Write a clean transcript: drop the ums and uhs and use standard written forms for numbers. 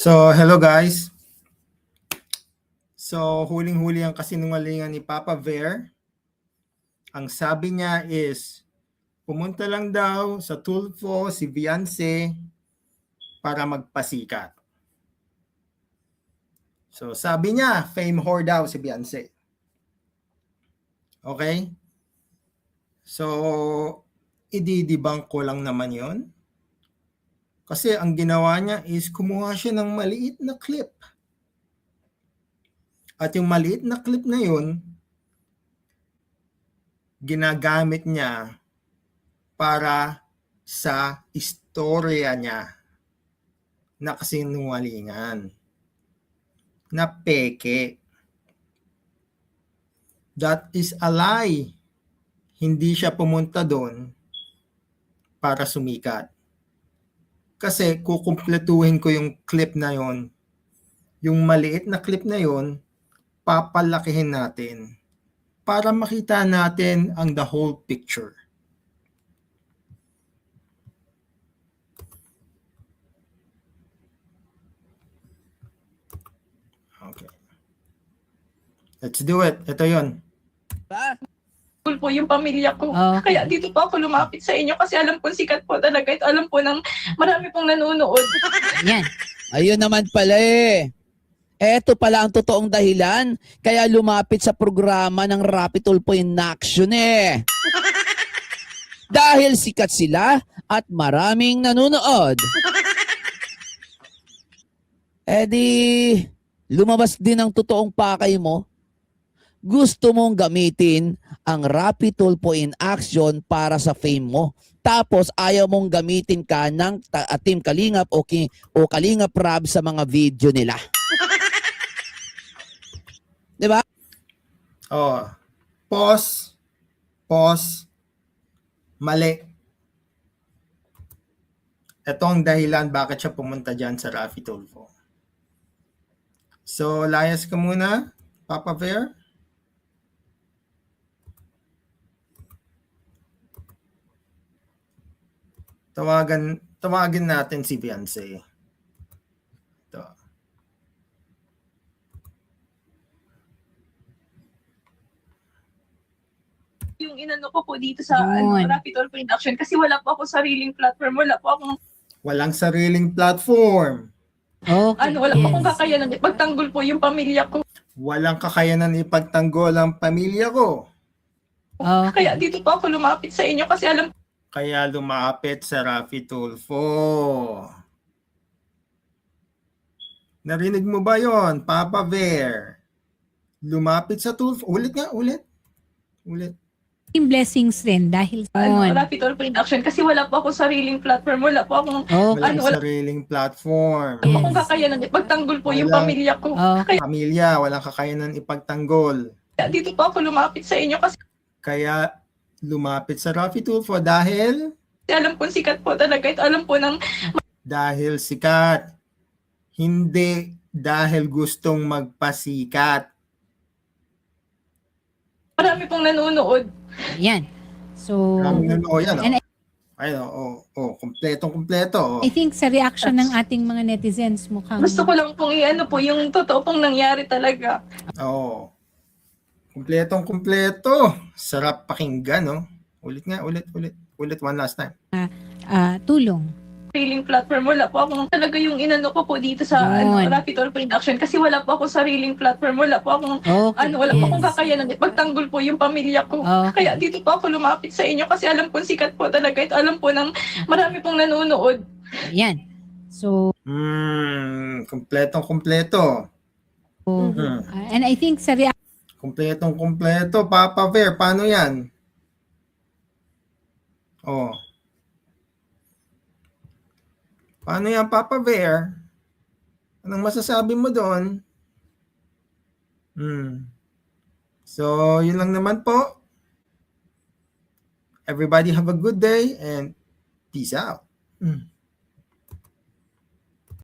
So, hello guys. So, huling-huli ang kasinungalingan ni Papa Ver. Ang sabi niya is, pumunta lang daw sa Tulfo si Beyonce para magpasikat. So, sabi niya, fame whore daw si Beyonce. Okay? So, ididibang ko lang naman yon. Kasi ang ginawa niya is kumuha siya ng maliit na clip. At yung maliit na clip na yun, ginagamit niya para sa istorya niya na kasinungalingan, na peke. That is a lie. Hindi siya pumunta doon para sumikat. Kasi kukumpletuhin ko yung clip na yon, yung maliit na clip na yon, papalakihin natin para makita natin ang the whole picture. Okay. Let's do it. Ito yon. Po yung pamilya ko. Okay. Kaya dito po ako lumapit sa inyo kasi alam po sikat po talaga. Ito alam po ng marami pong nanonood. Yan. Ayun naman pala eh. Eto pala ang totoong dahilan kaya lumapit sa programa ng Rapi Tulfo in Action eh. Dahil sikat sila at maraming nanonood. Eh di, lumabas din ang totoong pakay mo. Gusto mong gamitin ang Rapi Tulfo in Action para sa fame mo. Tapos ayaw mong gamitin ka ng Team Kalingap o Kalingap Rab sa mga video nila. Diba? Oh. Pause. Pause. Mali. Ito ang dahilan bakit siya pumunta dyan sa Rapi Tulfo. So, layas ka muna, Papa Ver. Tawagin natin si Beyonce. Ito. Yung inano ko po dito sa Yun. Rapi Tulfo Production kasi wala po ako sariling platform. Wala po akong Walang sariling platform. Okay. wala po akong kakayanan. Pagtanggol po yung pamilya ko. Walang kakayanan ipagtanggol ang pamilya ko. Okay. Kaya dito po ako lumapit sa inyo kasi alam Kaya lumapit sa Rapi Tulfo. Narinig mo ba yon, Papa Ver? Lumapit sa Tulfo. Ulit nga, ulit. Ulit. Blessings rin dahil Rapi Tulfo Production kasi wala po akong sariling platform. Wala po akong Okay. Walang wala sariling platform. po akong kakayanan. Pagtanggol po yung Walang- pamilya ko. Okay. Pamilya, walang kakayanan ipagtanggol. Kaya dito po ako lumapit sa inyo kasi Kaya lumapit sa Rapi Tulfo dahil alam po sikat po talaga. Ito alam po ng sikat. Hindi dahil gustong magpasikat. marami pong nanonood. Yan. So, Yan, And kompletong-kompleto. I think sa reaction ng ating mga netizens mukhang Gusto ko lang pong i-ano po yung totoo pong nangyari talaga. Oo. Kompletong-kompleto. Sarap pakinggan, no? Ulit nga, ulit. Ulit one last time. tulong. Sariling platform. Wala po akong talaga yung inano ko po dito sa Yun. Rapi Tulfo Production kasi wala po akong sariling platform. Wala po akong okay. wala po akong kakayanan. Pagtanggol po yung pamilya ko. Okay. Kaya dito po ako lumapit sa inyo kasi alam po sikat po talaga. Ito alam po ng marami pong nanonood. Yan. So, Kompletong-kompleto. And I think sa reaction Kompletong-kompleto. Papa Ver, paano yan? Oh. Paano yan, Papa Ver? Anong masasabi mo doon? So, yun lang naman po. Everybody have a good day and peace out.